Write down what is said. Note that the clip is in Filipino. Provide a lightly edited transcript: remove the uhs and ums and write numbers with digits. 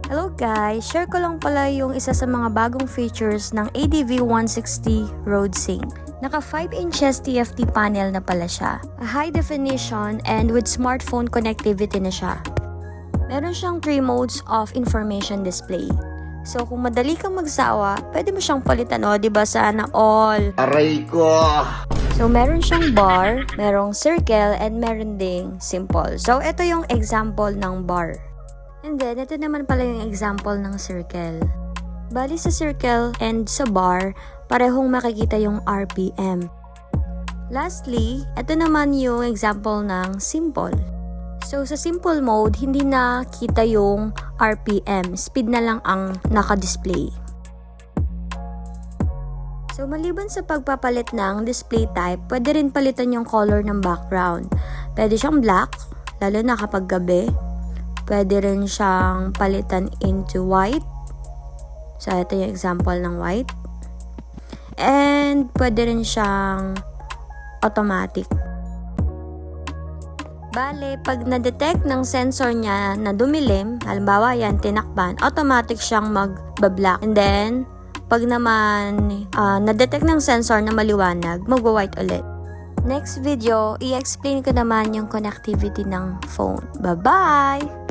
Hello guys! Share ko lang pala yung isa sa mga bagong features ng ADV160 RoadSync. Naka 5 inches TFT panel na pala siya. A high definition and with smartphone connectivity na siya. Meron siyang 3 modes of information display. So kung madali kang magsawa, pwede mo siyang palitan diba sana all. Aray ko! So meron siyang bar, merong circle, and meron ding simple. So ito yung example ng bar. And then, ito naman pala yung example ng circle. Bali sa circle and sa bar, parehong makikita yung RPM. Lastly, ito naman yung example ng simple. So, sa simple mode, hindi na kita yung RPM. Speed na lang ang naka-display. So, maliban sa pagpapalit ng display type, pwede rin palitan yung color ng background. Pwede siyang black, lalo na kapag gabi. Pwede rin siyang palitan into white. So, ito yung example ng white. And, pwede rin siyang automatic. Bale, pag na-detect ng sensor niya na dumilim, halimbawa yan, tinakpan, automatic siyang mag-black. And then, pag naman na-detect ng sensor na maliwanag, mag-white ulit. Next video, i-explain ko naman yung connectivity ng phone. Bye-bye!